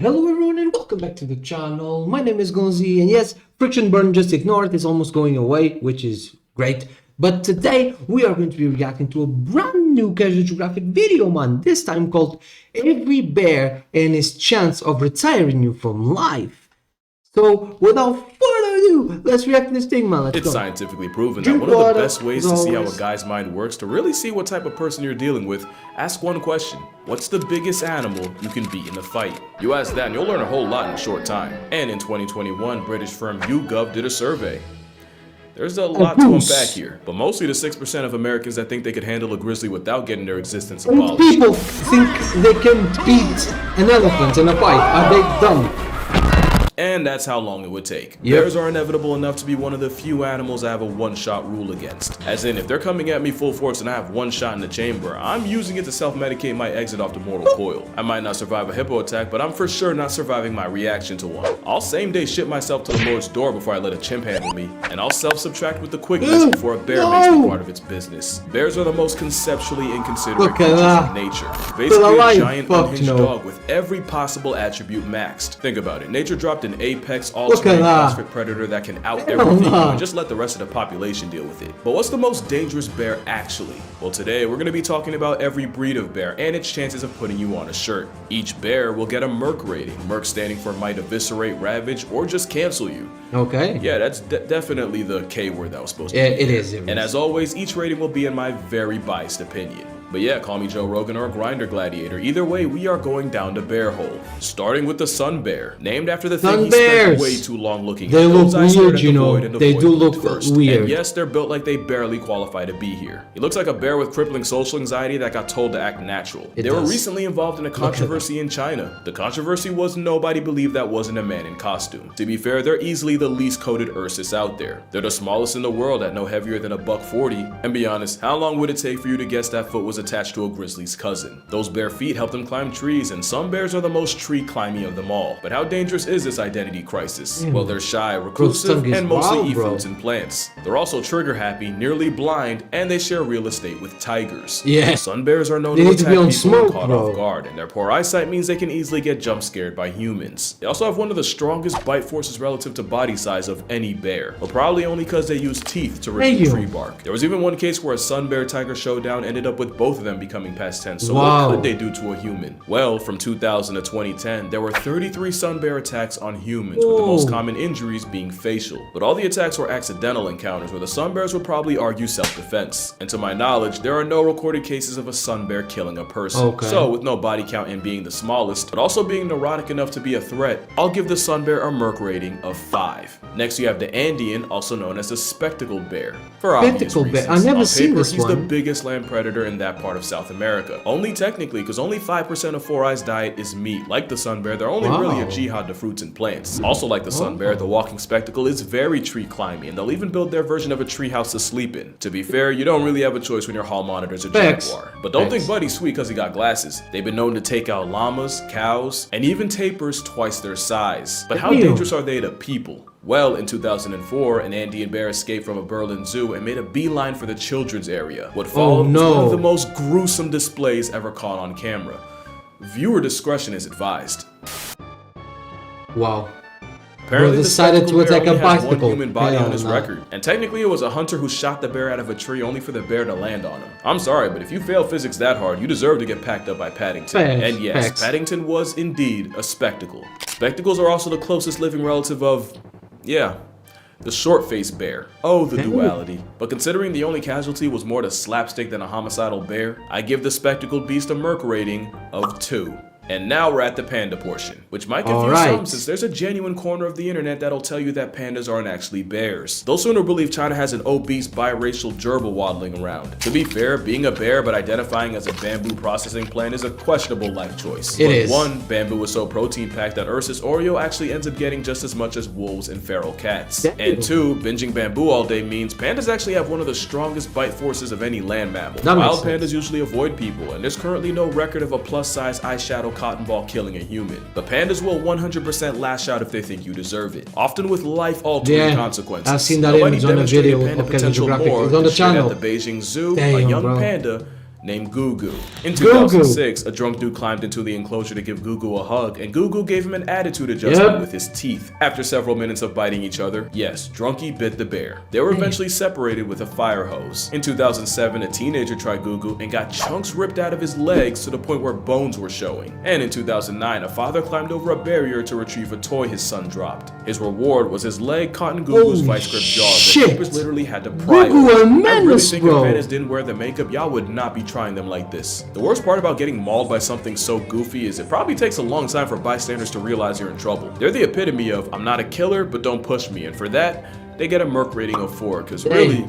Hello everyone and welcome back to the channel. My name is Gonzii and yes, friction burn, just ignore it, it's almost going away, which is great. But today we are going to be reacting to a brand new casual geographic video, man. This time called Every Bear and His Chance of Retiring You from Life. So without further ado, let's react to this thing, man. Let's It's go. scientifically proven Drink that one of water, the best ways to as see how a always. guy's mind works, to really see what type of person you're dealing with, ask one question. What's the biggest animal you can beat in a fight? You ask that and you'll learn a whole lot in a short time. And in 2021, British firm YouGov did a survey. There's a lot to unpack here, but mostly the 6% of Americans that think they could handle a grizzly without getting their existence When abolished. people think they can beat an elephant in a fight, are they dumb? And that's how long it would take. Yep. Bears are inevitable enough to be one of the few animals I have a one-shot rule against. As in, if they're coming at me full force and I have one shot in the chamber, I'm using it to self-medicate my exit off the mortal coil. I might not survive a hippo attack, but I'm for sure not surviving my reaction to one. I'll same-day ship myself to the Lord's door before I let a chimp handle me, and I'll self-subtract with the quickness before a bear makes me part of its business. Bears are the most conceptually inconsiderate creatures in nature. Basically a giant unhinged dog with every possible attribute maxed. Think about it. Nature dropped an apex all-terrain CrossFit predator that can out everything you and just let the rest of the population deal with it. But what's the most dangerous bear actually? Well, today we're going to be talking about every breed of bear and its chances of putting you on a shirt. Each bear will get a Merc rating, Merc standing for might eviscerate, ravage, or just cancel you. Okay. Yeah, that's definitely the K word that was supposed to be. It is. And as always, each rating will be in my very biased opinion. But yeah, call me Joe Rogan or a grinder gladiator. Either way, we are going down the bear hole. Starting with the sun bear, named after the thing he spent way too long looking at. They look weird, you know. They do look weird. And yes, they're built like they barely qualify to be here. He looks like a bear with crippling social anxiety that got told to act natural. They were recently involved in a controversy in China. The controversy was nobody believed that wasn't a man in costume. To be fair, they're easily the least coated Ursus out there. They're the smallest in the world at no heavier than $140. And be honest, how long would it take for you to guess that foot was attached to a grizzly's cousin? Those bare feet help them climb trees, and some bears are the most tree climby of them all. But how dangerous is this identity crisis? Well, they're shy, reclusive, and mostly eat fruits and plants. They're also trigger happy, nearly blind, and they share real estate with tigers. Yeah. Sun bears are known to attack people when caught off guard, and their poor eyesight means they can easily get jump scared by humans. They also have one of the strongest bite forces relative to body size of any bear, but probably only because they use teeth to rip through tree bark. There was even one case where a sun bear tiger showdown ended up with both of them becoming past tense. So what could they do to a human? Well, from 2000 to 2010, there were 33 sun bear attacks on humans, with the most common injuries being facial. But all the attacks were accidental encounters where the sun bears would probably argue self-defense. And to my knowledge, there are no recorded cases of a sun bear killing a person. So with no body count and being the smallest, but also being neurotic enough to be a threat, I'll give the sun bear a Merc rating of 5. Next you have the Andean, also known as the spectacled bear. For obvious reasons. I never seen this he's one. the biggest land predator in that part of South America. Only technically, because only 5% of Four Eyes' diet is meat. Like the sun bear, they're only really a jihad to fruits and plants. Also like the sun bear, the walking spectacle is very tree climbing, and they'll even build their version of a tree house to sleep in. To be fair, you don't really have a choice when your hall monitor's a jaguar. But don't think Buddy's sweet because he got glasses. They've been known to take out llamas, cows, and even tapirs twice their size. But how dangerous are they to people? Well, in 2004, an Andean bear escaped from a Berlin zoo and made a beeline for the children's area. What followed was one of the most gruesome displays ever caught on camera. Viewer discretion is advised. Wow. Apparently, Bro decided to attack a bicycle. One human body on his record, and technically it was a hunter who shot the bear out of a tree only for the bear to land on him. I'm sorry, but if you fail physics that hard, you deserve to get packed up by Paddington. And yes, Paddington was indeed a spectacle. Spectacles are also the closest living relative of, the short-faced bear. Oh, the duality. But considering the only casualty was more to slapstick than a homicidal bear, I give the spectacled beast a Merc rating of 2. And now we're at the panda portion, which might confuse some since there's a genuine corner of the internet that'll tell you that pandas aren't actually bears. They'll sooner believe China has an obese biracial gerbil waddling around. To be fair, being a bear but identifying as a bamboo processing plant is a questionable life choice. One, bamboo is so protein-packed that Ursus Oreo actually ends up getting just as much as wolves and feral cats. And 2, binging bamboo all day means pandas actually have one of the strongest bite forces of any land mammal. Wild pandas usually avoid people, and there's currently no record of a plus-size eyeshadow cotton ball killing a human. But pandas will 100% lash out if they think you deserve it, often with life-altering consequences. I've seen that image on a video of Geographic. It's on the channel. At the Beijing Zoo, a young panda named Gugu. In 2006, a drunk dude climbed into the enclosure to give Gugu a hug, and Gugu gave him an attitude adjustment with his teeth. After several minutes of biting each other, yes, Drunky bit the bear. They were eventually separated with a fire hose. In 2007, a teenager tried Gugu and got chunks ripped out of his legs to the point where bones were showing. And in 2009, a father climbed over a barrier to retrieve a toy his son dropped. His reward was his leg caught in Gugu's vice grip jaws that keepers literally had to pry open. I really think if pandas didn't wear the makeup, y'all would not be trying them like this. The worst part about getting mauled by something so goofy is it probably takes a long time for bystanders to realize you're in trouble. They're the epitome of, I'm not a killer, but don't push me, and for that, they get a Merc rating of 4, because really,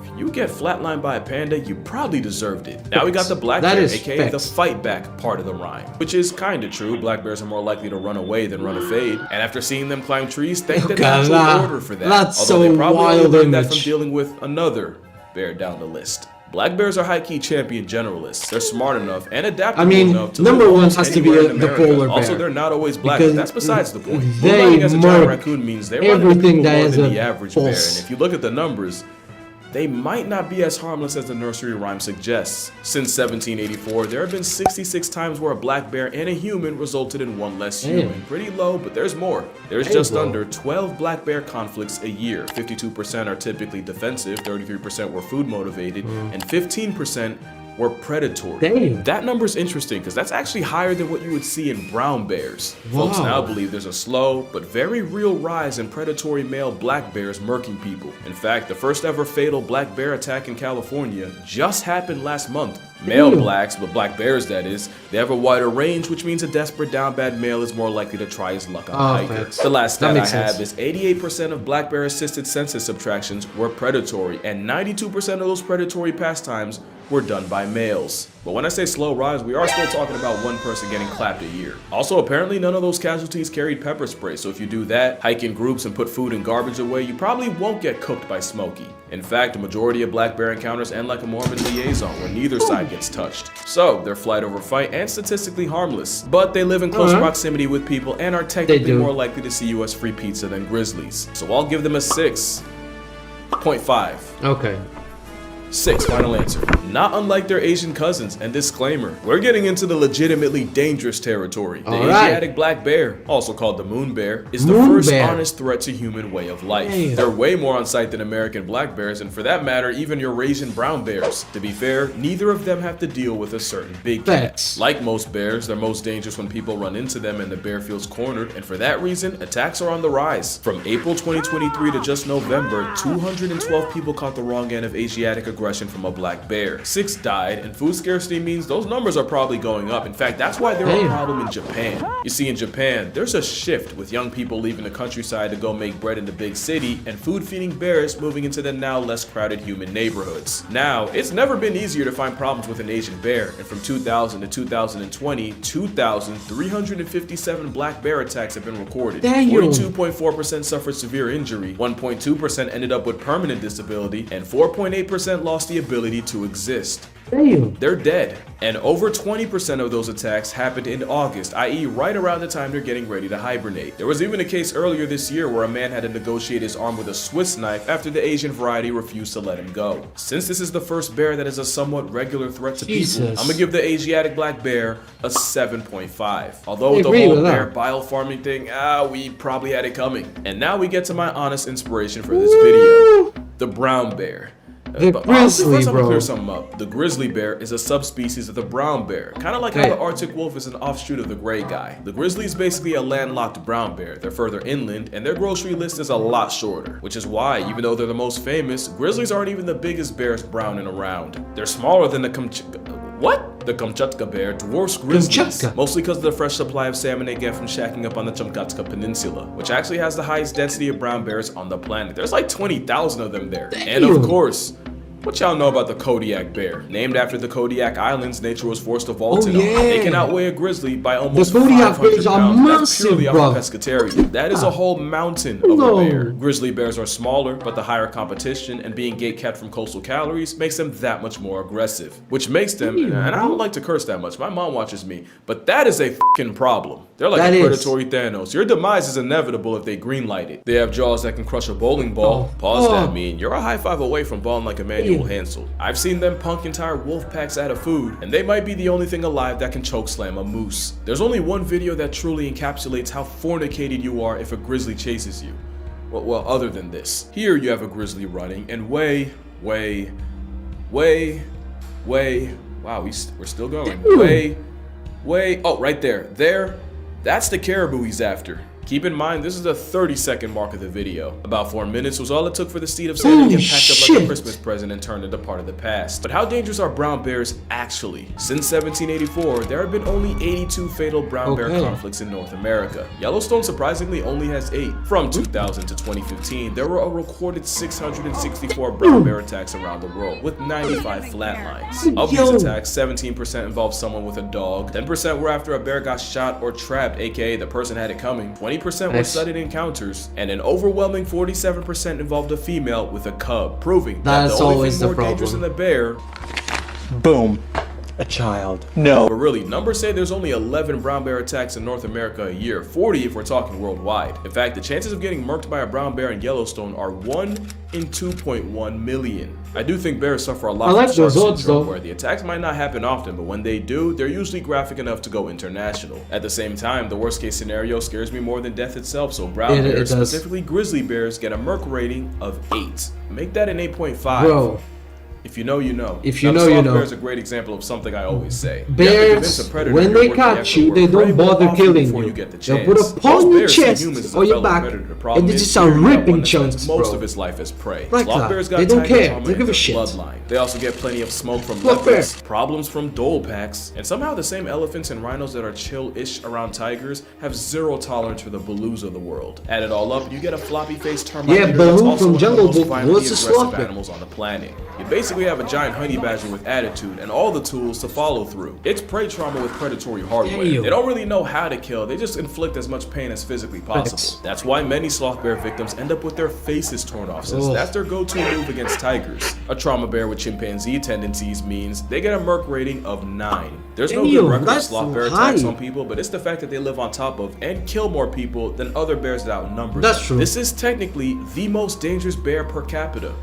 if you get flatlined by a panda, you probably deserved it. Now we got the black bear, aka the fight back part of the rhyme, which is kinda true. Black bears are more likely to run away than run a fade, and after seeing them climb trees, thank the natural order for that. Although they probably only learned that from dealing with another bear down the list. Black bears are high-key champion generalists. They're smart enough and adaptable enough to number one has to be the polar bear. Also, they're not always black, but that's besides the point. Moonlighting as a giant raccoon means they run into people more than the average bear, and if you look at the numbers, they might not be as harmless as the nursery rhyme suggests. Since 1784, there have been 66 times where a black bear and a human resulted in one less human. Pretty low, but there's more. There's just under 12 black bear conflicts a year. 52% are typically defensive, 33% were food motivated, and 15% were predatory. That number's interesting because that's actually higher than what you would see in brown bears. Folks now believe there's a slow but very real rise in predatory male black bears murking people. In fact, the first ever fatal black bear attack in California just happened last month. Male blacks, but black bears that is, they have a wider range, which means a desperate down bad male is more likely to try his luck on a hiker. The last stat I have is 88% of black bear assisted census subtractions were predatory, and 92% of those predatory pastimes were done by males. But when I say slow rise, we are still talking about one person getting clapped a year. Also, apparently none of those casualties carried pepper spray, so if you do that, hike in groups and put food and garbage away, you probably won't get cooked by Smokey. In fact, the majority of black bear encounters end like a Mormon liaison, where neither side gets touched. So, they're flight over fight and statistically harmless, but they live in close proximity with people and are technically more likely to see you as free pizza than grizzlies. So I'll give them a 6.5. Okay. 6, final answer. Not unlike their Asian cousins, and disclaimer, we're getting into the legitimately dangerous territory. The Asiatic black bear, also called the moon bear, is the first honest threat to human way of life. They're way more on sight than American black bears, and for that matter, even Eurasian brown bears. To be fair, neither of them have to deal with a certain big cat. Like most bears, they're most dangerous when people run into them and the bear feels cornered, and for that reason, attacks are on the rise. From April 2023 to just November, 212 people caught the wrong end of Asiatic aggression from a black bear. 6 died, and food scarcity means those numbers are probably going up. In fact, that's why they're a problem in Japan. You see, in Japan, there's a shift with young people leaving the countryside to go make bread in the big city, and food-feeding bears moving into the now less crowded human neighborhoods. Now, it's never been easier to find problems with an Asian bear, and from 2000 to 2020, 2,357 black bear attacks have been recorded. 42.4% suffered severe injury, 1.2% ended up with permanent disability, and 4.8% lost the ability to exist. They're dead. And over 20% of those attacks happened in August, i.e. right around the time they're getting ready to hibernate. There was even a case earlier this year where a man had to negotiate his arm with a Swiss knife after the Asian variety refused to let him go. Since this is the first bear that is a somewhat regular threat to people, I'm gonna give the Asiatic black bear a 7.5. Although with the whole bear bile farming thing, we probably had it coming. And now we get to my honest inspiration for this video. The brown bear. The grizzly, first I'm gonna clear something up. The grizzly bear is a subspecies of the brown bear, kind of like how the Arctic wolf is an offshoot of the gray guy. The grizzly is basically a landlocked brown bear. They're further inland, and their grocery list is a lot shorter, which is why, even though they're the most famous, grizzlies aren't even the biggest bears brown and around. They're smaller than the The Kamchatka bear dwarfs grizzlies, mostly because of the fresh supply of salmon they get from shacking up on the Kamchatka Peninsula, which actually has the highest density of brown bears on the planet. There's like 20,000 of them there. And of course, what y'all know about the Kodiak bear? Named after the Kodiak Islands nature was forced to vault in on. They can outweigh a grizzly by almost 500 pounds. That's purely off of pescatarian. That is a whole mountain of a bear. Grizzly bears are smaller, but the higher competition and being gate-kept from coastal calories makes them that much more aggressive. Which makes them, and I don't like to curse that much, my mom watches me, but that is a f***ing problem. They're like a predatory Thanos. Your demise is inevitable if they greenlight it. They have jaws that can crush a bowling ball. Pause that mean. You're a high five away from balling like Emmanuel single-handed. I've seen them punk entire wolf packs out of food, and they might be the only thing alive that can chokeslam a moose. There's only one video that truly encapsulates how fornicated you are if a grizzly chases you. Well, other than this. Here you have a grizzly running, and way, wow, we're still going. Oh, right there, that's the caribou he's after. Keep in mind, this is the 30-second mark of the video. About 4 minutes was all it took for the steed of Santa to get packed up like a Christmas present and turned into part of the past. But how dangerous are brown bears actually? Since 1784, there have been only 82 fatal brown bear conflicts in North America. Yellowstone surprisingly only has 8. From 2000 to 2015, there were a recorded 664 brown bear attacks around the world, with 95 flatlines. Of these attacks, 17% involved someone with a dog, 10% were after a bear got shot or trapped, aka the person had it coming, 20% were sudden encounters, and an overwhelming 47% involved a female with a cub, proving that the only thing more dangerous than the bear, boom, a child. No. But really, numbers say there's only 11 brown bear attacks in North America a year, 40 if we're talking worldwide. In fact, the chances of getting murked by a brown bear in Yellowstone are 1 in 2.1 million. I do think bears suffer a lot from shark syndrome, where the attacks might not happen often, but when they do, they're usually graphic enough to go international. At the same time, the worst case scenario scares me more than death itself, so brown bears, specifically grizzly bears, get a merc rating of 8. Make that an 8.5. Bro. If you know, you know. If you know, you know. Bear is a great example of something I always say. Bears, when they catch you, they don't bother killing you. They'll put a paw on your chest or your back, and they just start ripping chunks, bro. Most of his life is prey. Like Sloth bears got they don't care. trauma They in give a their shit. bloodline. They also get plenty of smoke from Sloth leopards, problems from dole packs, and somehow the same elephants and rhinos that are chill-ish around tigers have zero tolerance for the Baloos of the world. Add it all up, you get a floppy-faced termite. Yeah, Baloo from Jungle Book was a sloth bear. Animals on the planet. You basically have a giant honey badger with attitude and all the tools to follow through. It's prey trauma with predatory hardware. They don't really know how to kill, they just inflict as much pain as physically possible. That's why many sloth bear victims end up with their faces torn off, since that's their go-to move against tigers. A trauma bear with chimpanzee tendencies means they get a merc rating of 9. There's no good record of sloth bear attacks on people, but it's the fact that they live on top of and kill more people than other bears that outnumber them. That's true. This is technically the most dangerous bear per capita,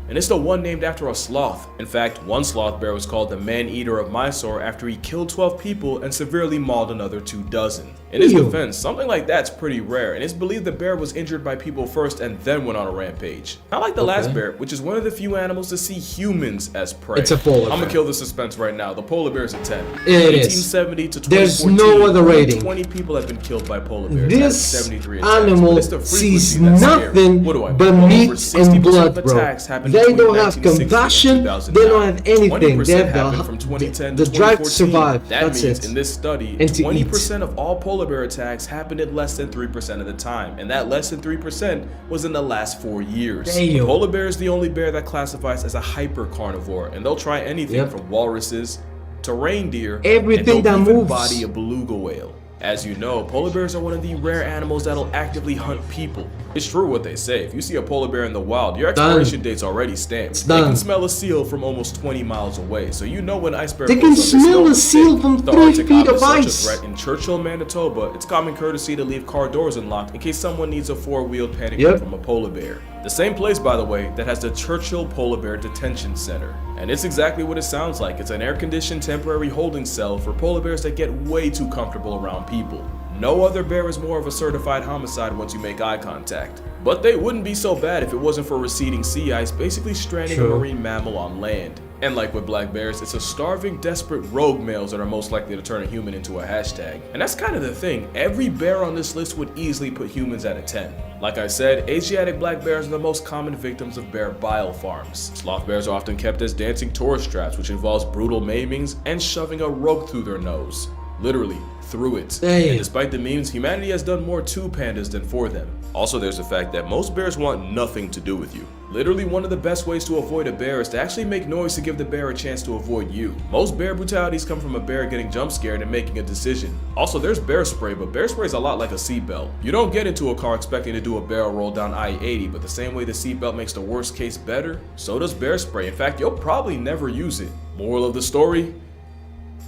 and it's the one named after a sloth. In fact, one sloth bear was called the man-eater of Mysore after he killed 12 people and severely mauled another 24. In his defense, something like that's pretty rare, and it's believed the bear was injured by people first and then went on a rampage. Not like the last bear, which is one of the few animals to see humans as prey. It's a polar bear. I'm gonna kill the suspense right now. The polar bear is a 10. It 1870 is. to 2014, There's no other rating. 20 people have been killed by polar bears. This 73 attacks, animal sees nothing but meat and blood, bro. They don't have compassion, they don't have anything. They have from 2010 the to drive to 2014. survive. That That's means it. in this study, And to 20% of all polar bear attacks happened in less than 3% of the time, and that less than 3% was in the last 4 years. The polar bear is the only bear that classifies as a hyper carnivore, and they'll try anything from walruses to reindeer, everything and that they'll even moves. body a beluga whale. As you know, polar bears are one of the rare animals that'll actively hunt people. It's true what they say. If you see a polar bear in the wild, your expiration date's already stamped. They can smell a seal from almost 20 miles away, so you know when ice bear They can smell a seal from 3 feet of ice. In Churchill, Manitoba, it's common courtesy to leave car doors unlocked in case someone needs a 4-wheeled panic room from a polar bear. The same place, by the way, that has the Churchill Polar Bear Detention Center. And it's exactly what it sounds like. It's an air-conditioned temporary holding cell for polar bears that get way too comfortable around people. No other bear is more of a certified homicide once you make eye contact. But they wouldn't be so bad if it wasn't for receding sea ice basically stranding a marine mammal on land. And like with black bears, it's a starving, desperate rogue males that are most likely to turn a human into a hashtag. And that's kind of the thing, every bear on this list would easily put humans at a 10. Like I said, Asiatic black bears are the most common victims of bear bile farms. Sloth bears are often kept as dancing tourist traps, which involves brutal maimings and shoving a rope through their nose. Literally, through it. And despite the memes, humanity has done more to pandas than for them. Also, there's the fact that most bears want nothing to do with you. Literally, one of the best ways to avoid a bear is to actually make noise to give the bear a chance to avoid you. Most bear brutalities come from a bear getting jump scared and making a decision. Also, there's bear spray, but bear spray is a lot like a seatbelt. You don't get into a car expecting to do a barrel roll down I-80, but the same way the seatbelt makes the worst case better, so does bear spray. In fact, you'll probably never use it. Moral of the story?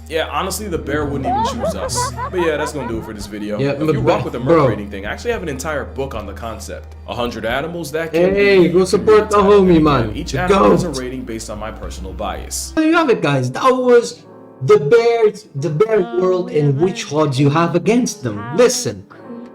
Yeah, honestly, the bear wouldn't even choose us. But yeah, that's gonna do it for this video. Yeah, if you rock with the merc rating thing, I actually have an entire book on the concept. 100 animals that can Hey, go support the homie, man. Each animal has a rating based on my personal bias. There you have it, guys. That was the bear world and which odds you have against them. Listen,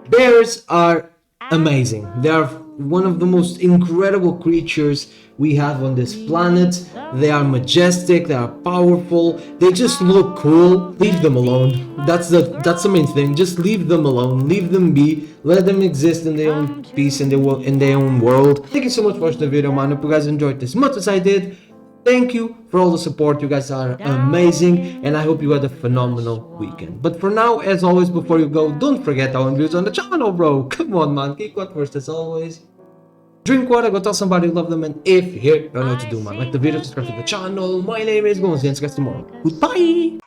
bears are amazing. They are one of the most incredible creatures we have on this planet. They are majestic, they are powerful, they just look cool. Leave them alone. That's the main thing. Just leave them alone, leave them be, let them exist in their own peace and in their own world. Thank you so much for watching the video, man. Hope you guys enjoyed this as much as I did. Thank you for all the support. You guys are amazing, and I hope you had a phenomenal weekend. But for now, as always, before you go, don't forget our views on the channel, bro. Come on, man. Keep God first as always. Drink water, go tell somebody you love them, and if you're here, you know what to do, man. Like the video, subscribe to the channel. My name is Gonzii, and see you guys tomorrow. Goodbye!